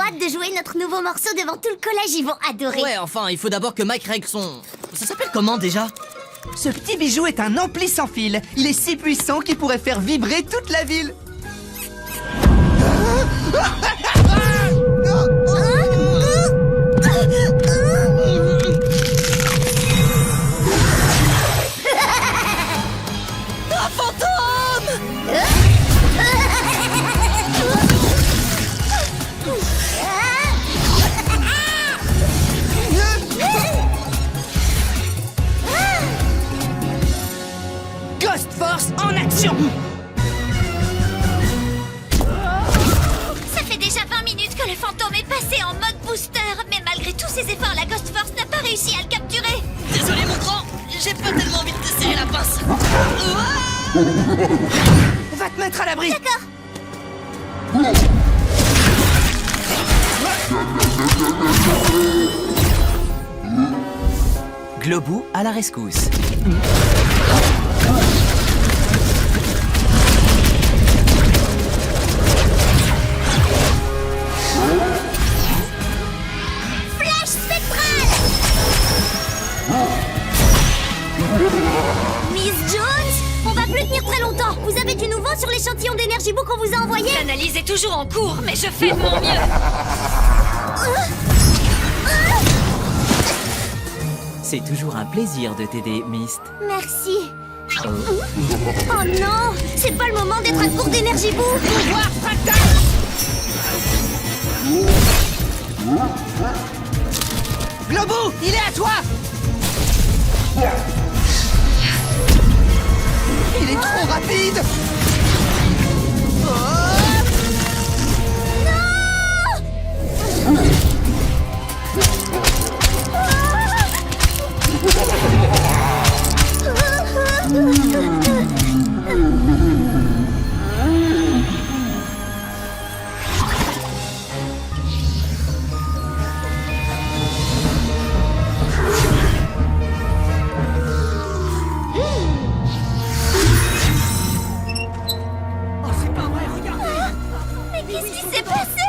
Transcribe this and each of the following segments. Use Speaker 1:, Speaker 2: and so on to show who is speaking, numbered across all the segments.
Speaker 1: hâte de jouer notre nouveau morceau devant tout le collège, ils vont adorer.
Speaker 2: Ouais, enfin, il faut d'abord que Mike règle son... Ça s'appelle comment déjà?
Speaker 3: Ce petit bijou est un ampli sans fil. Il est si puissant qu'il pourrait faire vibrer toute la ville.
Speaker 2: Un fantôme!
Speaker 3: Ghost Force en action!
Speaker 1: Ça fait déjà 20 minutes que le fantôme est passé en mode booster, mais malgré tous ses efforts, la Ghost Force n'a pas réussi à le capturer.
Speaker 2: Désolé mon grand, j'ai pas tellement envie de te serrer la pince.
Speaker 3: Va te mettre à l'abri!
Speaker 1: D'accord.
Speaker 3: Globou à la rescousse.
Speaker 1: Flash spectral. Miss Jones, on va plus tenir très longtemps. Vous avez du nouveau sur l'échantillon d'énergie book qu'on vous a envoyé?
Speaker 4: L'analyse est toujours en cours, mais je fais de mon mieux.
Speaker 3: C'est toujours un plaisir de t'aider, Mist.
Speaker 1: Merci. Oh non, c'est pas le moment d'être à court d'énergie book.
Speaker 3: Pouvoir fatal! Globou, il est à toi! Il est trop rapide!
Speaker 1: Mais qu'est-ce qui s'est passé?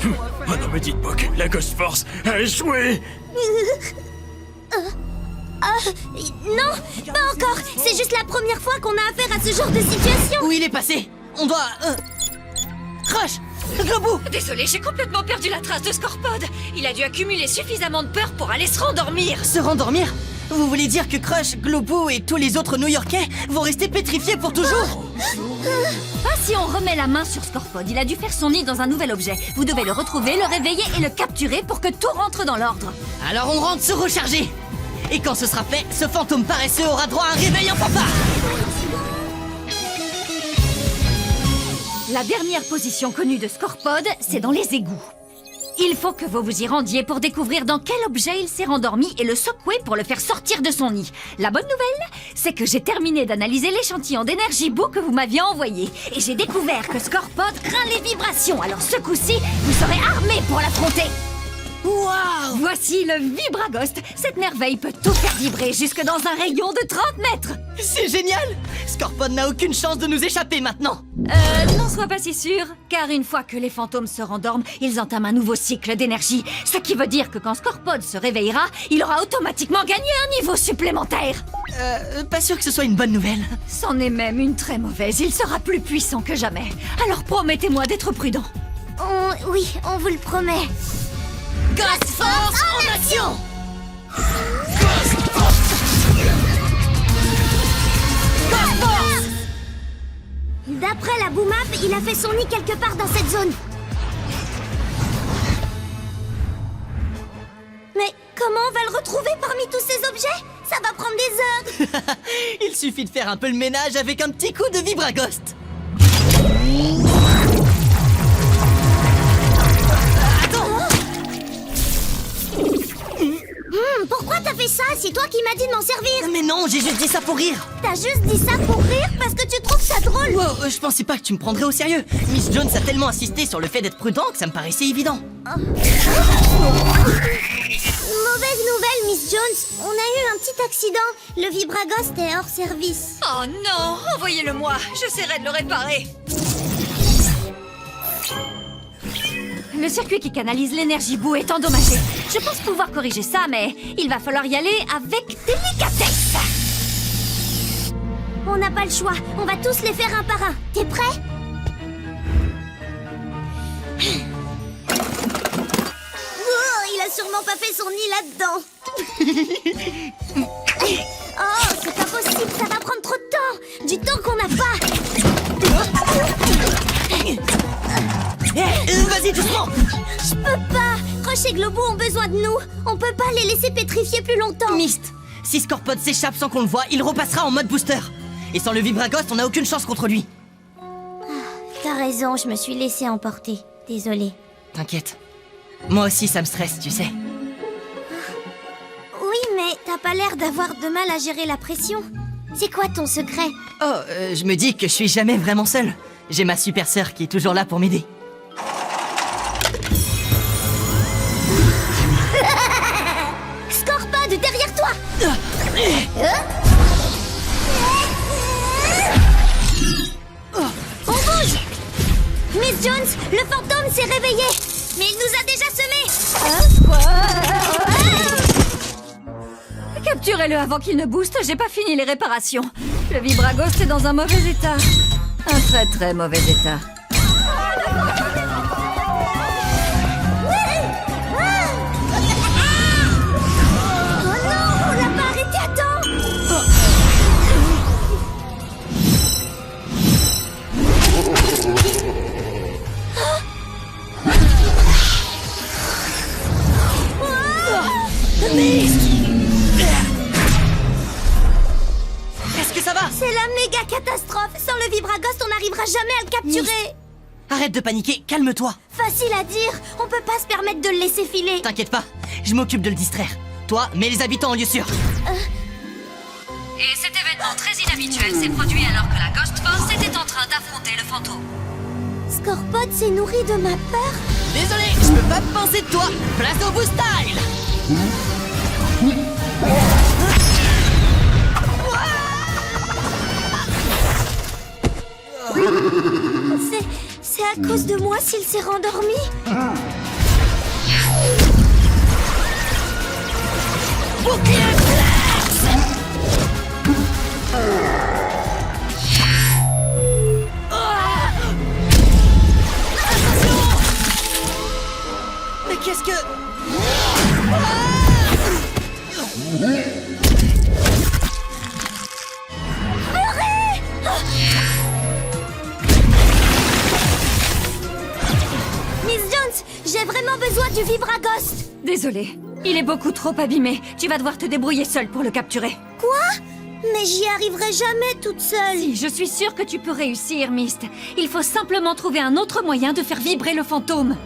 Speaker 5: Oh non, me dites pas que la Ghost Force a échoué.
Speaker 1: Non, pas encore. C'est juste la première fois qu'on a affaire à ce genre de situation.
Speaker 2: Où il est passé? On doit... Crush! Globou!
Speaker 4: Désolé, j'ai complètement perdu la trace de Scorpod. Il a dû accumuler suffisamment de peur pour aller se rendormir.
Speaker 2: Se rendormir? Vous voulez dire que Crush, Globou et tous les autres New-Yorkais vont rester pétrifiés pour toujours?
Speaker 4: Pas si on remet la main sur Scorpod. Il a dû faire son nid dans un nouvel objet. Vous devez le retrouver, le réveiller et le capturer pour que tout rentre dans l'ordre.
Speaker 2: Alors on rentre se recharger! Et quand ce sera fait, ce fantôme paresseux aura droit à un réveil en fanfare!
Speaker 4: La dernière position connue de Scorpod, c'est dans les égouts. Il faut que vous vous y rendiez pour découvrir dans quel objet il s'est rendormi et le secouer pour le faire sortir de son nid. La bonne nouvelle, c'est que j'ai terminé d'analyser l'échantillon d'énergie book que vous m'aviez envoyé. Et j'ai découvert que Scorpod craint les vibrations, alors ce coup-ci, vous serez armés pour l'affronter.
Speaker 2: Waouh!
Speaker 4: Voici le Vibraghost. Cette merveille peut tout faire vibrer jusque dans un rayon de 30 mètres.
Speaker 2: C'est génial! Scorpod n'a aucune chance de nous échapper maintenant!
Speaker 4: N'en sois pas si sûr, car une fois que les fantômes se rendorment, ils entament un nouveau cycle d'énergie. Ce qui veut dire que quand Scorpod se réveillera, il aura automatiquement gagné un niveau supplémentaire.
Speaker 2: Pas sûr que ce soit une bonne nouvelle.
Speaker 4: C'en est même une très mauvaise, il sera plus puissant que jamais. Alors promettez-moi d'être prudent.
Speaker 1: Oui, on vous le promet.
Speaker 2: Ghost Force en action!
Speaker 1: D'après la boomap, il a fait son nid quelque part dans cette zone. Mais comment on va le retrouver parmi tous ces objets? Ça va prendre des heures.
Speaker 2: Il suffit de faire un peu le ménage avec un petit coup de Vibraghost.
Speaker 1: Pourquoi t'as fait ça? C'est toi qui m'as dit de m'en servir.
Speaker 2: Mais non, j'ai juste dit ça pour rire.
Speaker 1: T'as juste dit ça pour rire parce que tu trouves ça drôle.
Speaker 2: Wow, je pensais pas que tu me prendrais au sérieux. Miss Jones a tellement insisté sur le fait d'être prudent que ça me paraissait évident.
Speaker 1: Mauvaise nouvelle, Miss Jones. On a eu un petit accident. Le Vibraghost est hors service.
Speaker 4: Oh non, envoyez-le moi, j'essaierai de le réparer. Le circuit qui canalise l'énergie boue est endommagé. Je pense pouvoir corriger ça, mais il va falloir y aller avec délicatesse.
Speaker 1: On n'a pas le choix, on va tous les faire un par un. T'es prêt? Oh, il a sûrement pas fait son nid là-dedans. Oh, c'est pas possible, ça va prendre trop de temps. Du temps qu'on n'a pas.
Speaker 2: Vas-y, doucement.
Speaker 1: Je peux pas. Crush et Globou ont besoin de nous. On peut pas les laisser pétrifier plus longtemps.
Speaker 2: Myst, si Scorpod s'échappe sans qu'on le voie, il repassera en mode booster. Et sans le Vibraghost, on n'a aucune chance contre lui.
Speaker 1: T'as raison, je me suis laissée emporter. Désolée.
Speaker 2: T'inquiète. Moi aussi, ça me stresse, tu sais.
Speaker 1: Oui, mais t'as pas l'air d'avoir de mal à gérer la pression. C'est quoi ton secret?
Speaker 2: Oh, je me dis que je suis jamais vraiment seul. J'ai ma super sœur qui est toujours là pour m'aider.
Speaker 1: Scorpod, derrière toi! On bouge! Miss Jones, le fantôme s'est réveillé! Mais il nous a déjà semés!
Speaker 4: Capturez-le avant qu'il ne booste, j'ai pas fini les réparations. Le Vibraghost est dans un mauvais état. Un très très mauvais état.
Speaker 1: Oh non, on l'a pas arrêté à temps!
Speaker 2: Est-ce que ça va?
Speaker 1: C'est la méga catastrophe! Sans le Vibraghost, on n'arrivera jamais à le capturer!
Speaker 2: Arrête de paniquer, calme-toi.
Speaker 1: Facile à dire, on peut pas se permettre de le laisser filer.
Speaker 2: T'inquiète pas, je m'occupe de le distraire. Toi, mets les habitants en lieu sûr.
Speaker 4: Et cet événement très inhabituel s'est produit alors que la Ghost Force était en train d'affronter le fantôme.
Speaker 1: Scorpod s'est nourri de ma peur?
Speaker 2: Désolé, je peux pas me penser de toi. Place au boost style.
Speaker 1: C'est à cause de moi s'il s'est rendormi?
Speaker 2: Mais qu'est-ce que...
Speaker 1: Miss Jones, j'ai vraiment besoin du Vibraghost.
Speaker 4: Désolé, il est beaucoup trop abîmé. Tu vas devoir te débrouiller seul pour le capturer.
Speaker 1: Quoi? Mais j'y arriverai jamais toute seule.
Speaker 4: Si, je suis sûre que tu peux réussir, Myst. Il faut simplement trouver un autre moyen de faire vibrer le fantôme.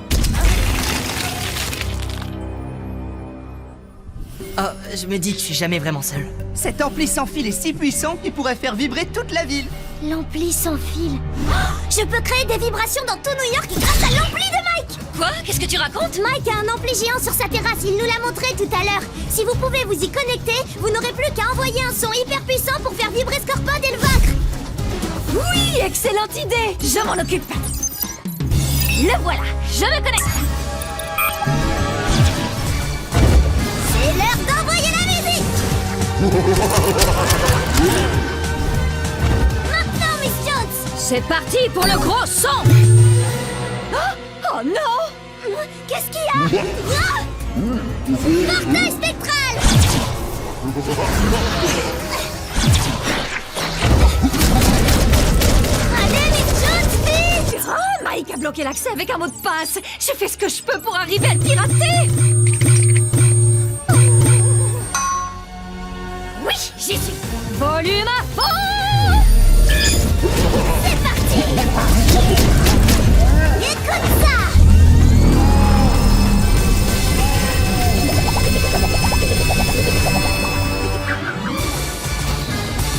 Speaker 2: Oh, je me dis que je suis jamais vraiment seul.
Speaker 3: Cet ampli sans fil est si puissant qu'il pourrait faire vibrer toute la ville.
Speaker 1: L'ampli sans fil. Oh, je peux créer des vibrations dans tout New York grâce à l'ampli de Mike.
Speaker 4: Quoi? Qu'est-ce que tu racontes?
Speaker 1: Mike a un ampli géant sur sa terrasse, il nous l'a montré tout à l'heure. Si vous pouvez vous y connecter, vous n'aurez plus qu'à envoyer un son hyper puissant pour faire vibrer Scorpod et le vaincre.
Speaker 4: Oui, excellente idée. Je m'en occupe. Le voilà, je me connecte.
Speaker 1: C'est l'heure d'envoyer la musique. Maintenant, Miss Jones.
Speaker 4: C'est parti pour le gros son. Oh non!
Speaker 1: Qu'est-ce qu'il y a? Ah, portail spectral. Allez, Miss Jones, vite.
Speaker 4: Oh, Mike a bloqué l'accès avec un mot de passe. Je fais ce que je peux pour arriver à le pirater. Oui, j'y suis. Volume à fond.
Speaker 1: C'est parti. Écoute ça.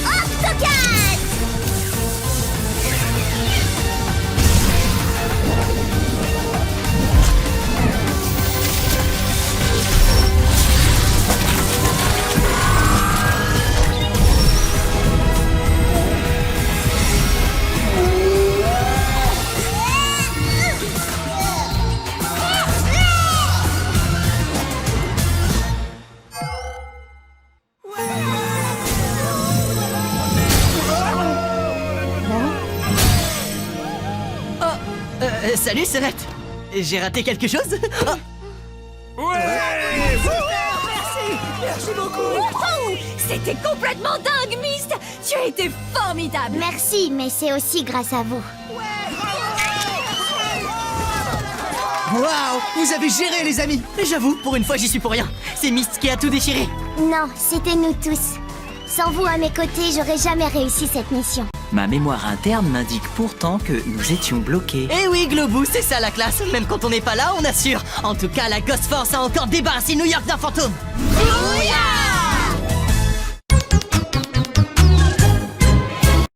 Speaker 1: Octocat.
Speaker 2: Salut, Serette. J'ai raté quelque chose? Oh,
Speaker 3: Merci beaucoup.
Speaker 4: Wouhou! C'était complètement dingue, Myst! Tu as été formidable!
Speaker 1: Merci, mais c'est aussi grâce à vous.
Speaker 3: Waouh, vous avez géré, les amis.
Speaker 2: j'avoue, pour une fois, j'y suis pour rien. C'est Myst qui a tout déchiré.
Speaker 1: Non, c'était nous tous. Sans vous à mes côtés, j'aurais jamais réussi cette mission.
Speaker 6: Ma mémoire interne m'indique pourtant que nous étions bloqués.
Speaker 2: Eh oui, Globou, c'est ça la classe. Même quand on n'est pas là, on assure. En tout cas, la Ghost Force a encore débarrassé New York d'un fantôme.
Speaker 1: Oui